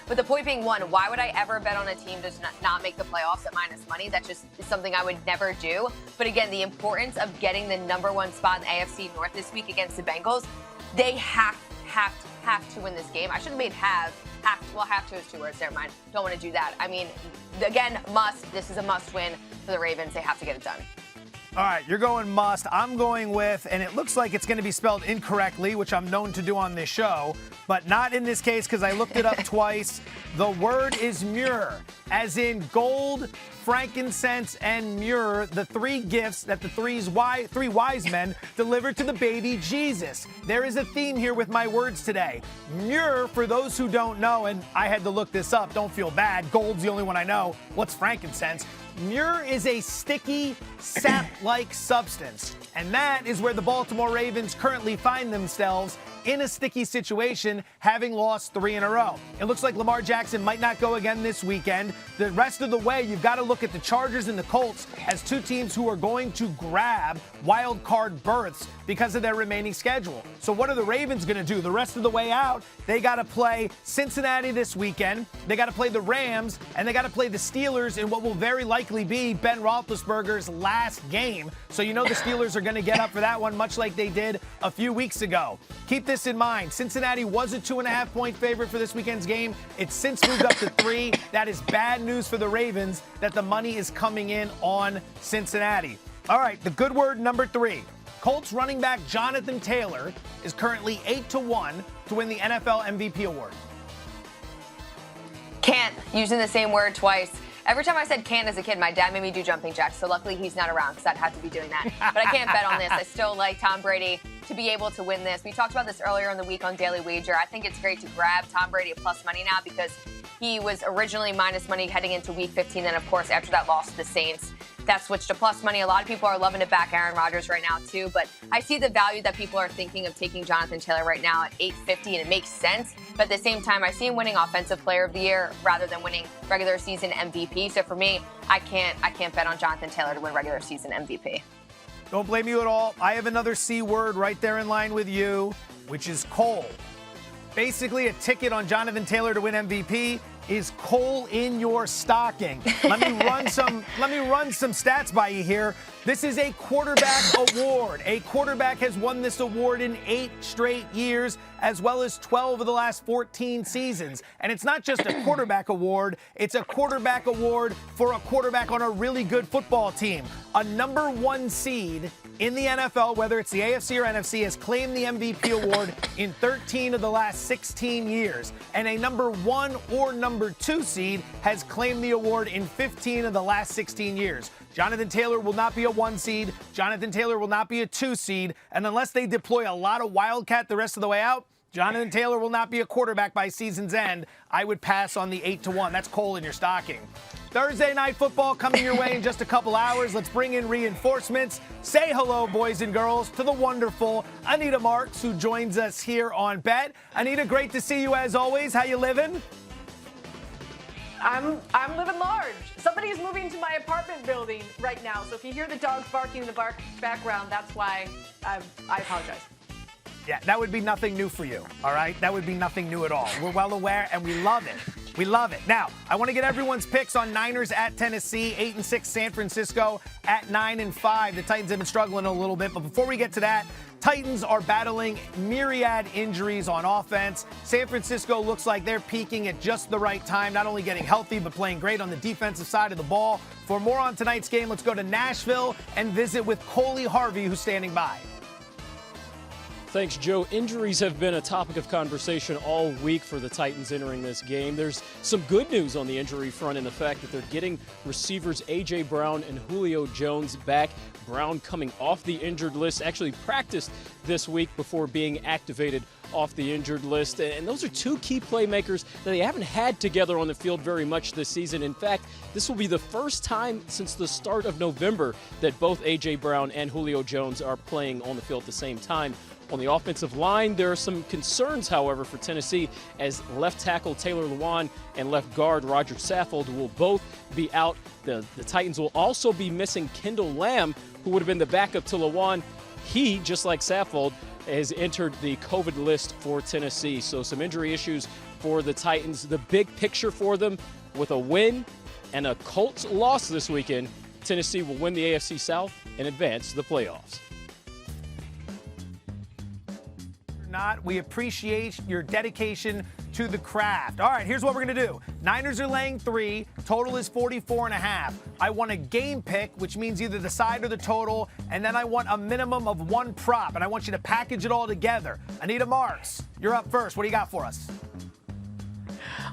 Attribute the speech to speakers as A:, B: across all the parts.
A: But the point being, one, why would I ever bet on a team to not make the playoffs at minus money? That just is something I would never do. But again, the importance of getting the #1 spot in the AFC North this week against the Bengals, they have to win this game. I should have made have to is 2 words. Never mind. Don't want to do that. I mean, again, must. This is a must win for the Ravens. They have to get it done.
B: All right, you're going must. I'm going with, and it looks like it's going to be spelled incorrectly, which I'm known to do on this show, but not in this case because I looked it up twice. The word is myrrh, as in gold, frankincense, and myrrh, the 3 gifts that the 3 wise men delivered to the baby Jesus. There is a theme here with my words today. Myrrh, for those who don't know, and I had to look this up, don't feel bad. Gold's the only one I know. What's frankincense? Myrrh is a sticky, sap-like substance, and that is where the Baltimore Ravens currently find themselves in a sticky situation, having lost 3 in a row. It looks like Lamar Jackson might not go again this weekend. The rest of the way, you've got to look at the Chargers and the Colts as 2 teams who are going to grab wild card berths because of their remaining schedule. So what are the Ravens going to do? The rest of the way out, they got to play Cincinnati this weekend. They got to play the Rams, and they got to play the Steelers in what will very likely be Ben Roethlisberger's last game. So you know the Steelers are going to get up for that one, much like they did a few weeks ago. Keep this in mind. Cincinnati was a 2.5-point favorite for this weekend's game. It's since moved up to 3. That is bad news for the Ravens that the money is coming in on Cincinnati. All right, the good word number 3. Colts running back Jonathon Taylor is currently 8-1 to win the NFL MVP award.
A: Can't. Using the same word twice. Every time I said can't as a kid, my dad made me do jumping jacks, so luckily he's not around because I'd have to be doing that. But I can't bet on this. I still like Tom Brady to be able to win this. We talked about this earlier in the week on Daily Wager. I think it's great to grab Tom Brady at plus money now because he was originally minus money heading into week 15. Then, of course, after that loss to the Saints, that switched to plus money. A lot of people are loving it back Aaron Rodgers right now, too. But I see the value that people are thinking of taking Jonathon Taylor right now at $8.50, and it makes sense. But at the same time, I see him winning Offensive Player of the Year rather than winning regular season MVP. So for me, I can't bet on Jonathon Taylor to win regular season MVP.
B: Don't blame you at all. I have another C word right there in line with you, which is coal. Basically, a ticket on Jonathon Taylor to win MVP is coal in your stocking. Let me run some stats by you here. This is a quarterback award. A quarterback has won this award in 8 straight years, as well as 12 of the last 14 seasons. And it's not just a quarterback award, it's a quarterback award for a quarterback on a really good football team. A #1 seed in the NFL, whether it's the AFC or NFC, has claimed the MVP award in 13 of the last 16 years. And a #1 or #2 seed has claimed the award in 15 of the last 16 years. Jonathon Taylor will not be a 1 seed. Jonathon Taylor will not be a 2 seed. And unless they deploy a lot of Wildcat the rest of the way out, Jonathon Taylor will not be a quarterback by season's end. I would pass on the 8-1. That's coal in your stocking. Thursday night football coming your way in just a couple hours. Let's bring in reinforcements. Say hello, boys and girls, to the wonderful Anita Marks, who joins us here on Bet. Anita, great to see you as always. How you living?
C: I'm living large. Somebody is moving to my apartment building right now, so if you hear the dogs barking in the background, that's why. I apologize.
B: Yeah, that would be nothing new for you, all right? That would be nothing new at all. We're well aware, and we love it. We love it. Now, I want to get everyone's picks on Niners at Tennessee, 8-6 San Francisco at 9-5. The Titans have been struggling a little bit, but before we get to that, Titans are battling myriad injuries on offense. San Francisco looks like they're peaking at just the right time, not only getting healthy, but playing great on the defensive side of the ball. For more on tonight's game, let's go to Nashville and visit with Coley Harvey, who's standing by.
D: Thanks, Joe. Injuries have been a topic of conversation all week for the Titans entering this game. There's some good news on the injury front in the fact that they're getting receivers A.J. Brown and Julio Jones back. Brown coming off the injured list, actually practiced this week before being activated off the injured list. And those are 2 key playmakers that they haven't had together on the field very much this season. In fact, this will be the first time since the start of November that both A.J. Brown and Julio Jones are playing on the field at the same time. On the offensive line, there are some concerns, however, for Tennessee, as left tackle Taylor Lewan and left guard Roger Saffold will both be out. The Titans will also be missing Kendall Lamb, who would have been the backup to Lewan. He, just like Saffold, has entered the COVID list for Tennessee. So some injury issues for the Titans. The big picture for them, with a win and a Colts loss this weekend, Tennessee will win the AFC South and advance to the playoffs.
B: We appreciate your dedication to the craft. All right, here's what we're going to do. Niners are laying 3. Total is 44.5. I want a game pick, which means either the side or the total, and then I want a minimum of 1 prop, and I want you to package it all together. Anita Marks, you're up first. What do you got for us?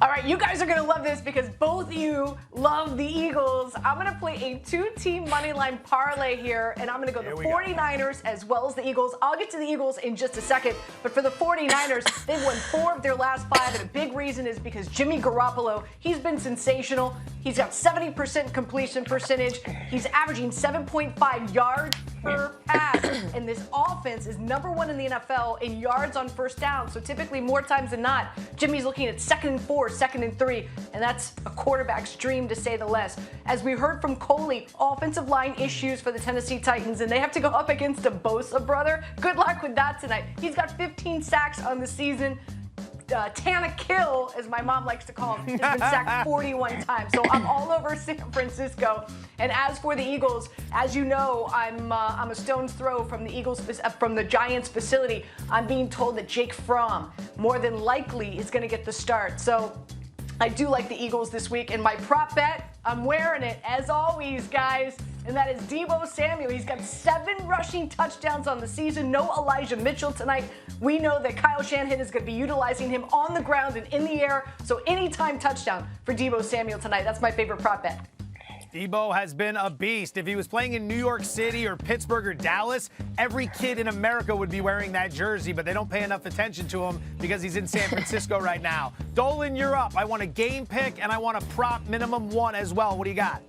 C: All right, you guys are going to love this because both of you love the Eagles. I'm going to play a 2-team money line parlay here, and I'm going to go the 49ers as well as the Eagles. I'll get to the Eagles in just a second, but for the 49ers, they've won 4 of their last 5, and a big reason is because Jimmy Garoppolo, he's been sensational. He's got 70% completion percentage. He's averaging 7.5 yards per pass, and this offense is number 1 in the NFL in yards on first down. So typically, more times than not, Jimmy's looking at 2nd and 4, 2nd and 3, and that's a quarterback's dream to say the least. As we heard from Coley, offensive line issues for the Tennessee Titans, and they have to go up against a Bosa brother. Good luck with that tonight. He's got 15 sacks on the season. Tana Kill, as my mom likes to call him, has been sacked 41 times. So I'm all over San Francisco. And as for the Eagles, as you know, I'm a stone's throw from the Giants facility. I'm being told that Jake Fromm more than likely is going to get the start. So I do like the Eagles this week. And my prop bet, I'm wearing it as always, guys. And that is Deebo Samuel. He's got 7 rushing touchdowns on the season. No Elijah Mitchell tonight. We know that Kyle Shanahan is going to be utilizing him on the ground and in the air. So anytime touchdown for Deebo Samuel tonight. That's my favorite prop bet.
B: Deebo has been a beast. If he was playing in New York City or Pittsburgh or Dallas, every kid in America would be wearing that jersey, but they don't pay enough attention to him because he's in San Francisco right now. Dolan, you're up. I want a game pick, and I want a prop minimum 1 as well. What do you got?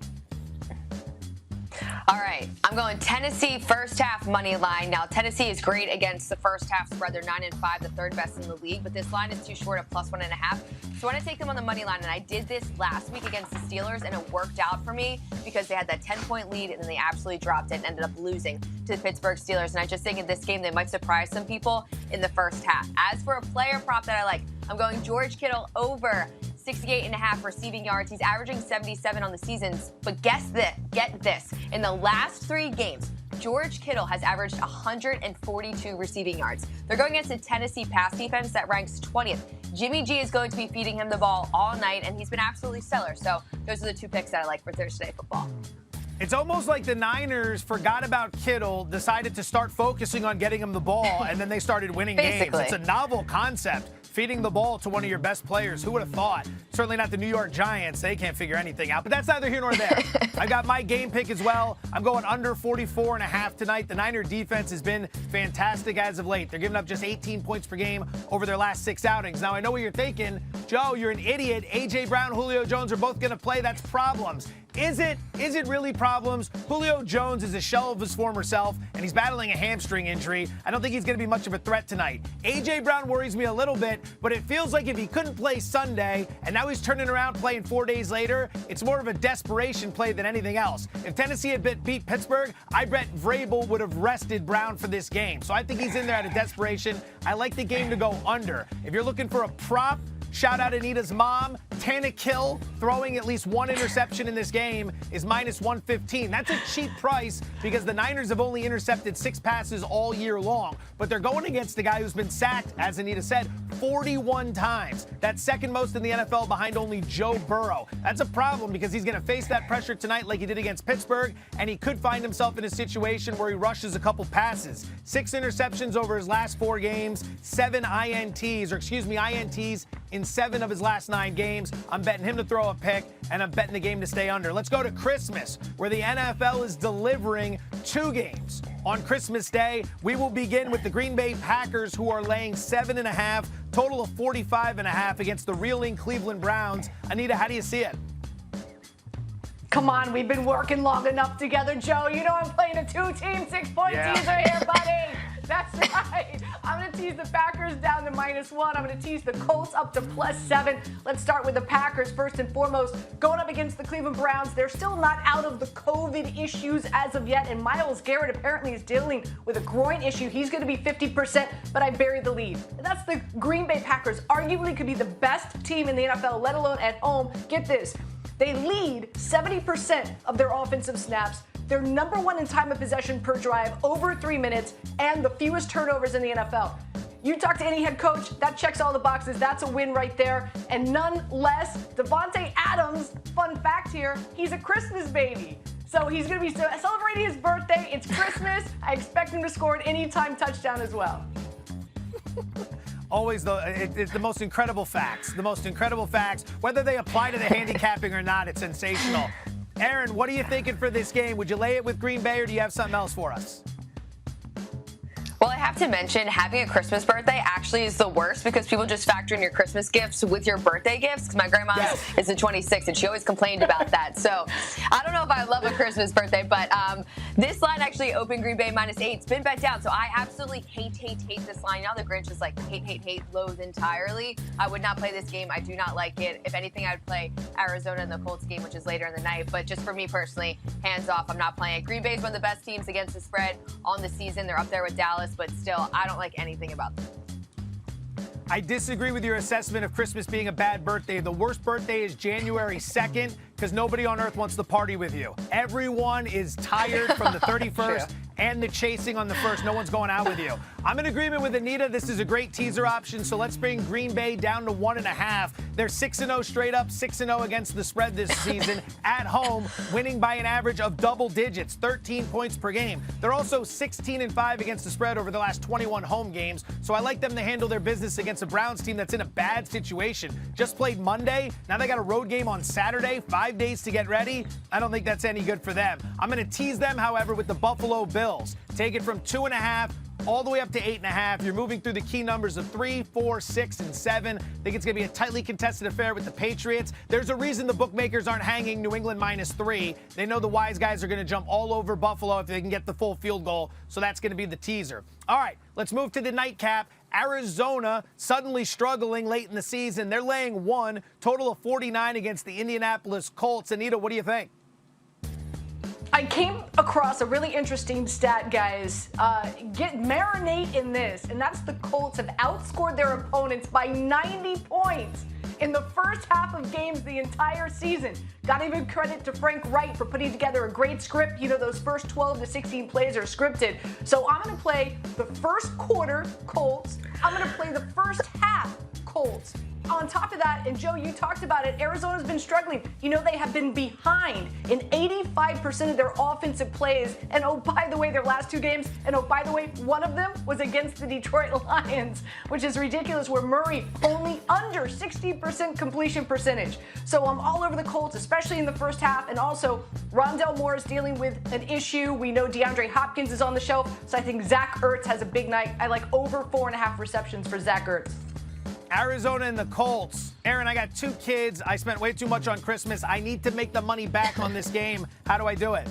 A: All right, I'm going Tennessee first half money line. Now, Tennessee is great against the first half spread. They're 9-5, the 3rd best in the league, but this line is too short at +1.5. So I want to take them on the money line, and I did this last week against the Steelers, and it worked out for me because they had that 10-point lead, and then they absolutely dropped it and ended up losing to the Pittsburgh Steelers. And I just think in this game, they might surprise some people in the first half. As for a player prop that I like, I'm going George Kittle over 68.5 receiving yards. He's averaging 77 on the seasons. But get this. In the last 3 games, George Kittle has averaged 142 receiving yards. They're going against a Tennessee pass defense that ranks 20th. Jimmy G is going to be feeding him the ball all night, and he's been absolutely stellar. So those are the 2 picks that I like for Thursday football.
B: It's almost like the Niners forgot about Kittle, decided to start focusing on getting him the ball, and then they started winning games. It's a novel concept. Feeding the ball to one of your best players. Who would have thought? Certainly not the New York Giants. They can't figure anything out. But that's neither here nor there. I got my game pick as well. I'm going under 44.5 tonight. The Niner defense has been fantastic as of late. They're giving up just 18 points per game over their last 6 outings. Now, I know what you're thinking. Joe, you're an idiot. A.J. Brown, Julio Jones are both going to play. That's problems. Is it really problems? Julio Jones is a shell of his former self, and he's battling a hamstring injury. I don't think he's going to be much of a threat tonight. A.J. Brown worries me a little bit, but it feels like if he couldn't play Sunday, and now he's turning around playing 4 days later, it's more of a desperation play than anything else. If Tennessee had beat Pittsburgh, I bet Vrabel would have rested Brown for this game. So I think he's in there out of desperation. I like the game to go under. If you're looking for a prop, shout out Anita's mom. Tana Kill throwing at least 1 interception in this game is -115. That's a cheap price because the Niners have only intercepted 6 passes all year long. But they're going against a guy who's been sacked, as Anita said, 41 times. That's 2nd most in the NFL behind only Joe Burrow. That's a problem because he's going to face that pressure tonight like he did against Pittsburgh, and he could find himself in a situation where he rushes a couple passes. 6 interceptions over his last 4 games, 7 INTs in 7 of his last 9 games. I'm betting him to throw a pick, and I'm betting the game to stay under. Let's go to Christmas, where the NFL is delivering 2 games. On Christmas Day, we will begin with the Green Bay Packers, who are laying 7.5, total of 45.5 against the reeling Cleveland Browns. Anita, how do you see it?
C: Come on, we've been working long enough together, Joe. You know I'm playing a 2-team 6-point teaser here, buddy. That's right. I'm going to tease the Packers down to -1. I'm going to tease the Colts up to +7. Let's start with the Packers first and foremost. Going up against the Cleveland Browns, they're still not out of the COVID issues as of yet, and Myles Garrett apparently is dealing with a groin issue. He's going to be 50%, but I buried the lead. That's the Green Bay Packers. Arguably could be the best team in the NFL, let alone at home. Get this. They lead 70% of their offensive snaps. They're number 1 in time of possession per drive, over 3 minutes, and the fewest turnovers in the NFL. You talk to any head coach, that checks all the boxes. That's a win right there. And none less, Devontae Adams, fun fact here, he's a Christmas baby. So he's going to be celebrating his birthday. It's Christmas. I expect him to score an anytime touchdown as well.
B: Always, though, it's the most incredible facts. The most incredible facts. Whether they apply to the handicapping or not, it's sensational. Erin, what are you thinking for this game? Would you lay it with Green Bay, or do you have something else for us?
A: Well, I have to mention, having a Christmas birthday actually is the worst because people just factor in your Christmas gifts with your birthday gifts. Because my grandma is the 26th, and she always complained about that. So I don't know if I love a Christmas birthday, but this line actually opened Green Bay -8. It's been bet down, so I absolutely hate this line. Now the Grinch is like hate, loathe entirely. I would not play this game. I do not like it. If anything, I would play Arizona in the Colts game, which is later in the night. But just for me personally, hands off, I'm not playing it. Green Bay is one of the best teams against the spread on the season. They're up there with Dallas. But still, I don't like anything about them.
B: I disagree with your assessment of Christmas being a bad birthday. The worst birthday is January 2nd because nobody on earth wants to party with you. Everyone is tired from the 31st and the chasing on the 1st. No one's going out with you. I'm in agreement with Anita. This is a great teaser option, so let's bring Green Bay down to 1.5. They're 6-0 straight up, 6-0 against the spread this season at home, winning by an average of double digits, 13 points per game. They're also 16-5 against the spread over the last 21 home games, so I like them to handle their business against a Browns team that's in a bad situation. Just played Monday. Now they got a road game on Saturday, 5 days to get ready. I don't think that's any good for them. I'm going to tease them, however, with the Buffalo Bills. Take it from 2.5 all the way up to 8.5. You're moving through the key numbers of 3, 4, 6, and 7. I think it's going to be a tightly contested affair with the Patriots. There's a reason the bookmakers aren't hanging New England -3. They know the wise guys are going to jump all over Buffalo if they can get the full field goal. So that's going to be the teaser. All right, let's move to the nightcap. Arizona suddenly struggling late in the season. They're laying 1, total of 49 against the Indianapolis Colts. Anita, what do you think?
C: I came across a really interesting stat, guys. Marinate in this, and that's the Colts have outscored their opponents by 90 points in the first half of games the entire season. Gotta give credit to Frank Wright for putting together a great script. You know, those first 12 to 16 plays are scripted. So I'm gonna play the first quarter Colts. I'm gonna play the first half Colts. On top of that, and Joe, you talked about it, Arizona's been struggling. You know, they have been behind in 85% of their offensive plays. And oh, by the way, their last 2 games, and oh, by the way, one of them was against the Detroit Lions, which is ridiculous, where Murray only under 60% completion percentage. So I'm all over the Colts, especially in the first half. And also, Rondale Moore is dealing with an issue. We know DeAndre Hopkins is on the shelf. So I think Zach Ertz has a big night. I like over 4.5 receptions for Zach Ertz.
B: Arizona and the Colts. Erin, I got 2 kids. I spent way too much on Christmas. I need to make the money back on this game. How do I do it?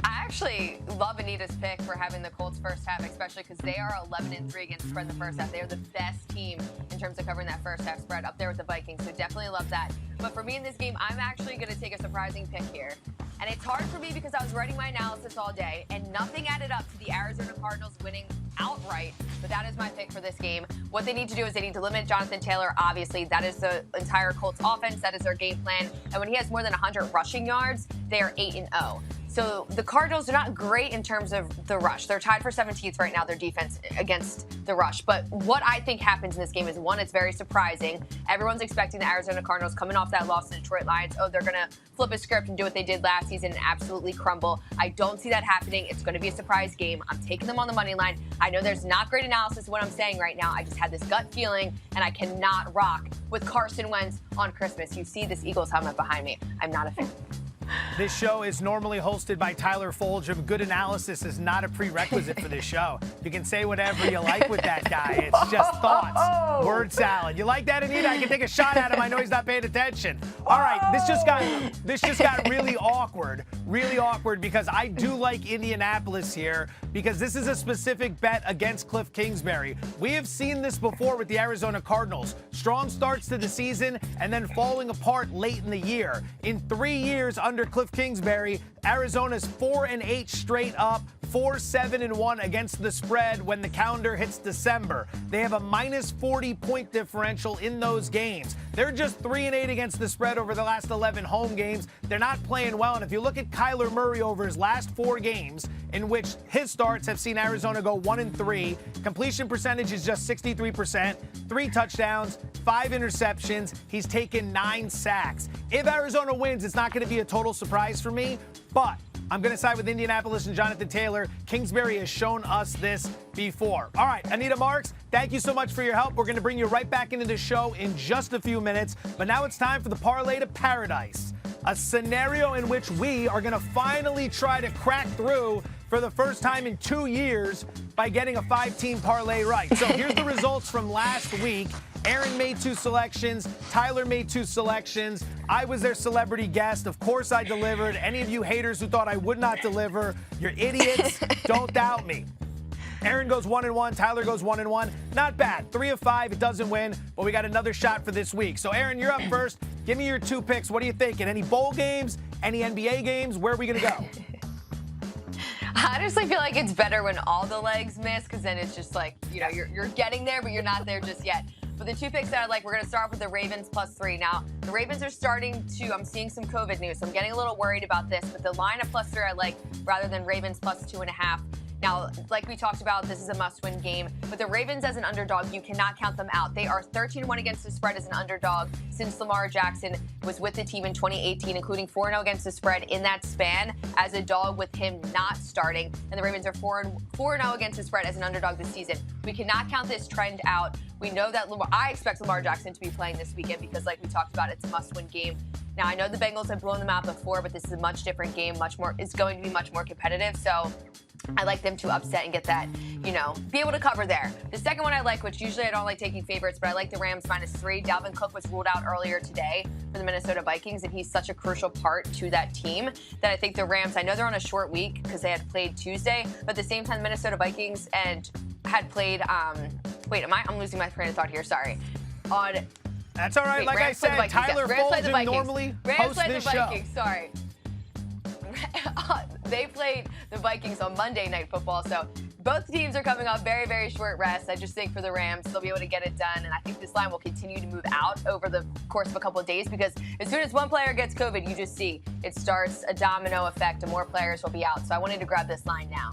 A: I actually love Anita's pick for having the Colts first half, especially because they are 11-3 against the spread in the first half. They are the best team in terms of covering that first half spread, up there with the Vikings. So definitely love that. But for me in this game, I'm actually going to take a surprising pick here. And it's hard for me because I was writing my analysis all day, and nothing added up to the Arizona Cardinals winning outright. But that is my pick for this game. What they need to do is they need to limit Jonathan Taylor. Obviously, that is the entire Colts offense. That is their game plan. And when he has more than 100 rushing yards, they are 8-0. So the Cardinals are not great in terms of the rush. They're tied for 17th right now, their defense against the rush. But what I think happens in this game is, one, it's very surprising. Everyone's expecting the Arizona Cardinals coming off that loss to the Detroit Lions. Oh, they're going to flip a script and do what they did last season and absolutely crumble. I don't see that happening. It's going to be a surprise game. I'm taking them on the money line. I know there's not great analysis of what I'm saying right now. I just had this gut feeling, and I cannot rock with Carson Wentz on Christmas. You see this Eagles helmet behind me. I'm not a fan.
B: This show is normally hosted by Tyler Fulghum. Good analysis is not a prerequisite for this show. You can say whatever you like with that guy. It's just thoughts. Word salad. You like that, Anita? I can take a shot at him. I know he's not paying attention. All right, this just got really awkward. Really awkward because I do like Indianapolis here because this is a specific bet against Cliff Kingsbury. We have seen this before with the Arizona Cardinals. Strong starts to the season and then falling apart late in the year. In 3 years under Cliff Kingsbury, Arizona's 4-8 straight up, 4-7-1 against the spread when the calendar hits December. They have a minus 40-point differential in those games. They're just 3-8 against the spread over the last 11 home games. They're not playing well. And if you look at Kyler Murray over his last 4 games, in which his starts have seen Arizona go 1-3, completion percentage is just 63%, 3 touchdowns, 5 interceptions. He's taken 9 sacks. If Arizona wins, it's not going to be a total surprise for me, but I'm going to side with Indianapolis and Jonathan Taylor. Kingsbury has shown us this before. All right, Anita Marks, thank you so much for your help. We're going to bring you right back into the show in just a few minutes. But now it's time for the Parlay to Paradise, a scenario in which we are going to finally try to crack through for the first time in 2 years by getting a 5-team parlay right. So here's the results from last week. Erin made 2 selections. Tyler made 2 selections. I was their celebrity guest. Of course I delivered. Any of you haters who thought I would not deliver, you're idiots. Don't doubt me. Erin goes 1-1. Tyler goes 1-1. Not bad. 3 of 5. It doesn't win, but we got another shot for this week. So, Erin, you're up first. Give me your 2 picks. What are you thinking? Any bowl games? Any NBA games? Where are we going to go?
A: I honestly feel like it's better when all the legs miss because then it's just like, you know, you're getting there, but you're not there just yet. But the 2 picks that I like, we're going to start off with the Ravens +3. Now, the Ravens are starting to, I'm seeing some COVID news, so I'm getting a little worried about this. But the line of +3 I like rather than Ravens +2.5. Now, like we talked about, this is a must-win game. But the Ravens as an underdog, you cannot count them out. They are 13-1 against the spread as an underdog since Lamar Jackson was with the team in 2018, including 4-0 against the spread in that span as a dog with him not starting. And the Ravens are 4-0 against the spread as an underdog this season. We cannot count this trend out. We know that I expect Lamar Jackson to be playing this weekend because, like we talked about, it's a must-win game. Now, I know the Bengals have blown them out before, but this is a much different game. It's going to be much more competitive. So I like them to upset and get that, be able to cover there. The second one I like, which usually I don't like taking favorites, but I like the Rams -3. Dalvin Cook was ruled out earlier today for the Minnesota Vikings, and he's such a crucial part to that team that I think the Rams, I know they're on a short week because they had played Tuesday, but at the same time, the Minnesota Vikings had played, I'm losing my train of thought here, sorry.
B: That's all right. Like I said, Tyler Fulghum normally hosts this show.
A: Sorry. They played the Vikings on Monday Night Football, so both teams are coming off very, very short rest. I just think for the Rams, they'll be able to get it done, and I think this line will continue to move out over the course of a couple of days because as soon as one player gets COVID, you just see it starts a domino effect and more players will be out. So I wanted to grab this line now.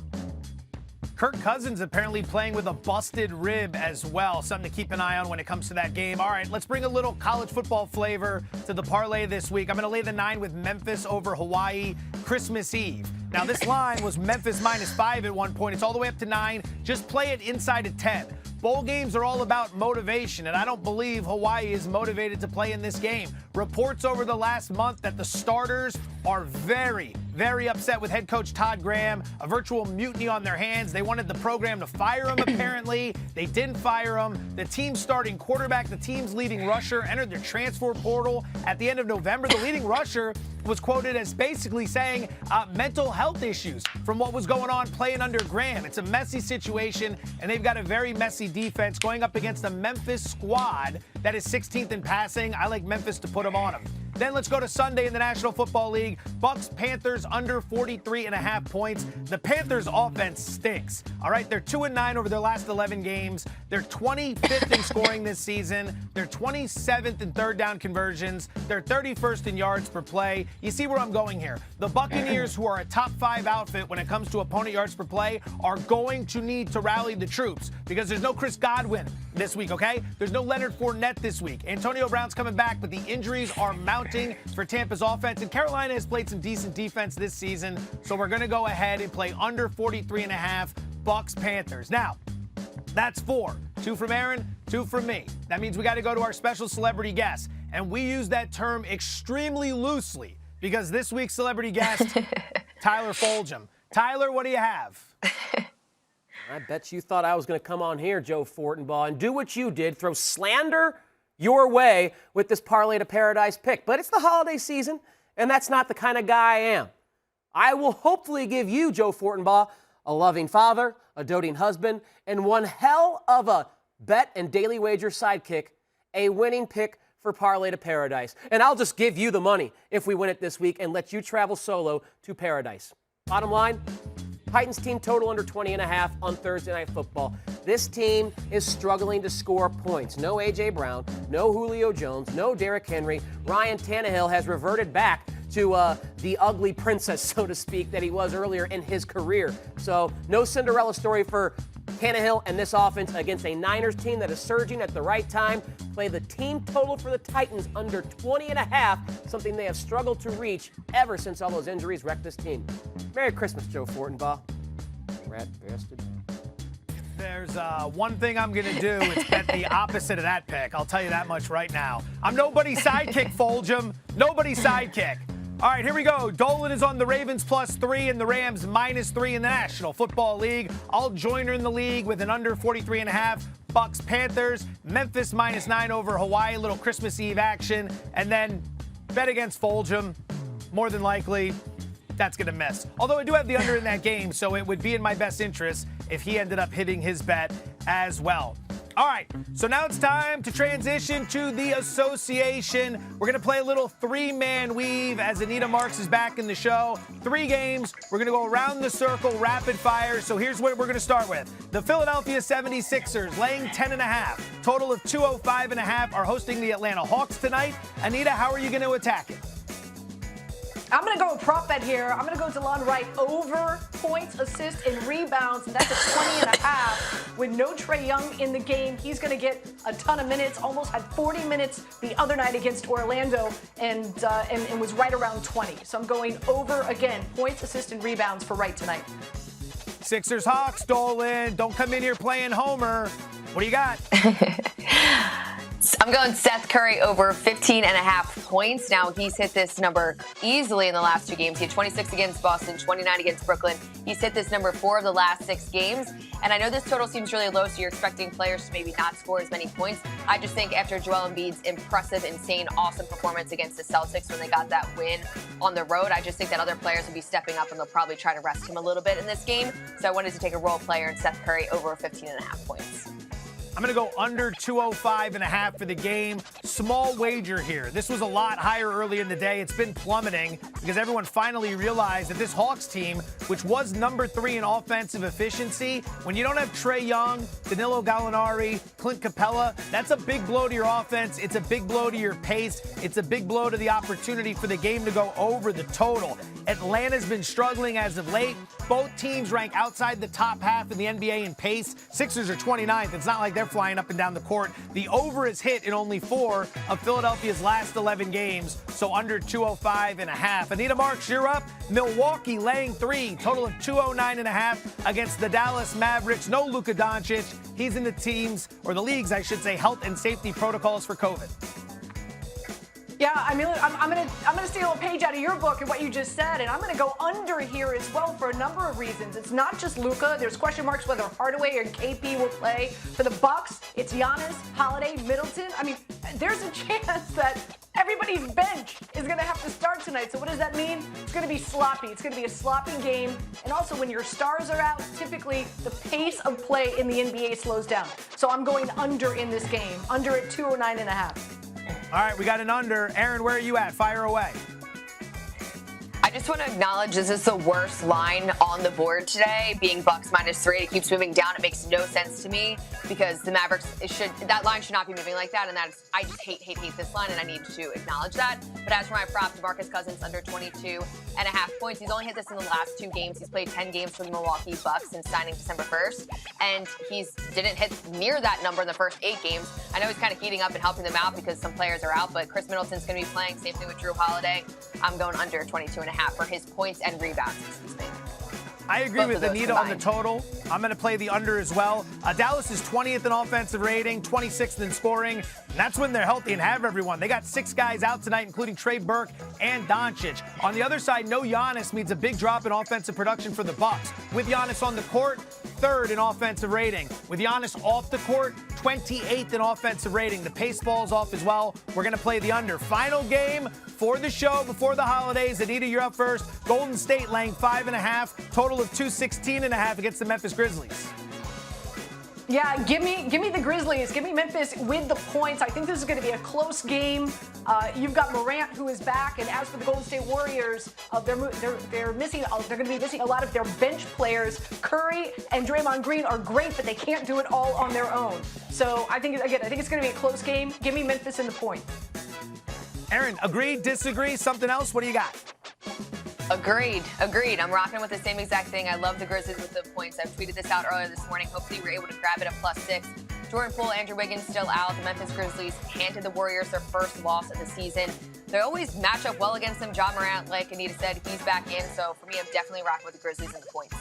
B: Kirk Cousins apparently playing with a busted rib as well. Something to keep an eye on when it comes to that game. All right, let's bring a little college football flavor to the parlay this week. I'm going to lay the 9 with Memphis over Hawaii Christmas Eve. Now, this line was Memphis -5 at one point. It's all the way up to 9. Just play it inside of 10. Bowl games are all about motivation, and I don't believe Hawaii is motivated to play in this game. Reports over the last month that the starters are very, very upset with head coach Todd Graham, a virtual mutiny on their hands. They wanted the program to fire him, apparently. They didn't fire him. The team's starting quarterback, the team's leading rusher, entered their transfer portal at the end of November. The leading rusher was quoted as basically saying mental health issues from what was going on playing under Graham. It's a messy situation, and they've got a very messy defense going up against a Memphis squad that is 16th in passing. I like Memphis to put them on them. Then let's go to Sunday in the National Football League. Bucks-Panthers under 43.5 points. The Panthers' offense stinks. All right, they're 2-9 over their last 11 games. They're 25th in scoring this season. They're 27th in third down conversions. They're 31st in yards per play. You see where I'm going here. The Buccaneers, who are a top 5 outfit when it comes to opponent yards per play, are going to need to rally the troops because there's no Chris Godwin this week, okay? There's no Leonard Fournette this week. Antonio Brown's coming back, but the injuries are mounting for Tampa's offense, and Carolina has played some decent defense this season, so we're going to go ahead and play under 43.5 Bucks-Panthers. Now, that's 4. 2 from Erin, 2 from me. That means we got to go to our special celebrity guest, and we use that term extremely loosely because this week's celebrity guest, Tyler Fulghum. Tyler, what do you have?
E: I bet you thought I was going to come on here, Joe Fortenbaugh, and do what you did, throw slander your way with this Parlay to Paradise pick. But it's the holiday season, and that's not the kind of guy I am. I will hopefully give you, Joe Fortenbaugh, a loving father, a doting husband, and one hell of a bet and daily wager sidekick, a winning pick for Parlay to Paradise. And I'll just give you the money if we win it this week and let you travel solo to paradise. Bottom line, Titans team total under 20.5 on Thursday Night Football. This team is struggling to score points. No A.J. Brown, no Julio Jones, no Derrick Henry. Ryan Tannehill has reverted back to the ugly princess, so to speak, that he was earlier in his career. So no Cinderella story for Tannehill and this offense against a Niners team that is surging at the right time. Play the team total for the Titans under 20.5, something they have struggled to reach ever since all those injuries wrecked this team. Merry Christmas, Joe Fortenbaugh. Rat bastard.
B: There's one thing I'm going to do. It's bet the opposite of that pick. I'll tell you that much right now. I'm nobody's sidekick, Fulghum. Nobody's sidekick. All right, here we go. Dolan is on the Ravens +3 and the Rams -3 in the National Football League. I'll join her in the league with an under 43.5. Bucks Panthers, Memphis -9 over Hawaii, little Christmas Eve action, and then bet against Fulghum. More than likely, that's going to miss. Although I do have the under in that game, so it would be in my best interest if he ended up hitting his bet as well. All right, so now it's time to transition to the association. We're going to play a little three-man weave as Anita Marks is back in the show. 3 games. We're going to go around the circle, rapid fire. So here's what we're going to start with. The Philadelphia 76ers laying 10.5. Total of 205.5 are hosting the Atlanta Hawks tonight. Anita, how are you going to attack it?
C: I'm going to go with prop bet here. I'm going to go DeLon Wright over points, assists, and rebounds, and that's a 20.5. With no Trae Young in the game, he's going to get a ton of minutes. Almost had 40 minutes the other night against Orlando, and was right around 20. So I'm going over again, points, assists, and rebounds for Wright tonight.
B: Sixers Hawks, Dolan. Don't come in here playing Homer. What do you got?
A: I'm going Seth Curry over 15.5 points. Now, he's hit this number easily in the last 2 games. He had 26 against Boston, 29 against Brooklyn. He's hit this number 4 of the last 6 games. And I know this total seems really low, so you're expecting players to maybe not score as many points. I just think after Joel Embiid's impressive, insane, awesome performance against the Celtics when they got that win on the road, I just think that other players will be stepping up and they'll probably try to rest him a little bit in this game. So I wanted to take a role player and Seth Curry over 15.5 points.
B: I'm going to go under 205.5 for the game. Small wager here. This was a lot higher early in the day. It's been plummeting because everyone finally realized that this Hawks team, which was number 3 in offensive efficiency, when you don't have Trae Young, Danilo Gallinari, Clint Capella, that's a big blow to your offense. It's a big blow to your pace. It's a big blow to the opportunity for the game to go over the total. Atlanta's been struggling as of late. Both teams rank outside the top half in the NBA in pace. Sixers are 29th. It's not like they're flying up and down the court. The over is hit in only 4 of Philadelphia's last 11 games, so under 205.5. Anita Marks, you're up. Milwaukee laying 3, total of 209.5 against the Dallas Mavericks. No Luka Doncic. He's in the team's, or the league's, I should say, health and safety protocols for COVID.
C: Yeah, I mean, I'm gonna steal a page out of your book and what you just said, and I'm gonna go under here as well for a number of reasons. It's not just Luka. There's question marks whether Hardaway or KP will play. For the Bucks, it's Giannis, Holiday, Middleton. I mean, there's a chance that everybody's bench is gonna have to start tonight. So what does that mean? It's gonna be sloppy. It's gonna be a sloppy game. And also, when your stars are out, typically the pace of play in the NBA slows down. So I'm going under in this game. Under at 209.5.
B: All right, we got an under. Erin, where are you at? Fire away.
A: I just want to acknowledge this is the worst line on the board today, being Bucks -3. It keeps moving down. It makes no sense to me because the Mavericks, that line should not be moving like that. And I just hate this line, and I need to acknowledge that. But as for my prop, DeMarcus Cousins under 22.5 points. He's only hit this in the last 2 games. He's played 10 games for the Milwaukee Bucks since signing December 1st. And didn't hit near that number in the first 8 games. I know he's kind of heating up and helping them out because some players are out, but Chris Middleton's going to be playing. Same thing with Drew Holiday. I'm going under 22.5 for his points and rebounds. Excuse me.
B: I agree
A: Both
B: with
A: of those
B: Anita on the
A: combined.
B: total. I'm going to play the under as well. Dallas is 20th in offensive rating, 26th in scoring. And that's when they're healthy and have everyone. They got 6 guys out tonight, including Trey Burke and Doncic. On the other side, no Giannis means a big drop in offensive production for the Bucks. With Giannis on the court, 3rd in offensive rating. With Giannis off the court, 28th in offensive rating. The pace falls off as well. We're going to play the under. Final game for the show before the holidays. Anita, you're up first. Golden State laying 5.5, total of 216.5 against the Memphis Grizzlies.
C: Yeah, give me the Grizzlies. Give me Memphis with the points. I think this is going to be a close game. You've got Morant, who is back, and as for the Golden State Warriors, they're going to be missing a lot of their bench players. Curry and Draymond Green are great, but they can't do it all on their own. So I think it's going to be a close game. Give me Memphis in the point.
B: Erin, agree, disagree, something else? What do you got?
A: Agreed. I'm rocking with the same exact thing. I love the Grizzlies with the points. I tweeted this out earlier this morning. Hopefully we're able to grab it at +6. Jordan Poole, Andrew Wiggins still out. The Memphis Grizzlies handed the Warriors their first loss of the season. They always match up well against them. Ja Morant, like Anita said, he's back in. So for me, I'm definitely rocking with the Grizzlies and the points.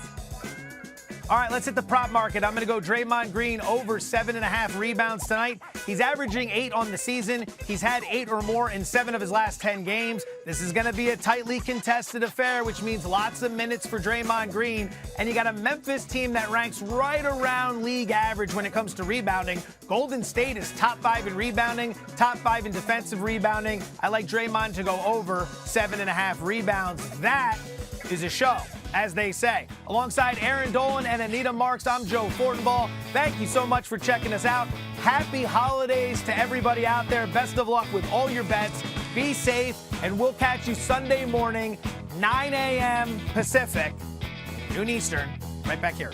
B: All right, let's hit the prop market. I'm going to go Draymond Green over 7.5 rebounds tonight. He's averaging 8 on the season. He's had 8 or more in 7 of his last 10 games. This is going to be a tightly contested affair, which means lots of minutes for Draymond Green. And you got a Memphis team that ranks right around league average when it comes to rebounding. Golden State is top 5 in rebounding, top 5 in defensive rebounding. I like Draymond to go over 7.5 rebounds. That is a show, as they say. Alongside Erin Dolan and Anita Marks, I'm Joe Fortenbaugh. Thank you so much for checking us out. Happy holidays to everybody out there. Best of luck with all your bets. Be safe, and we'll catch you Sunday morning, 9 a.m. Pacific, noon Eastern, right back here.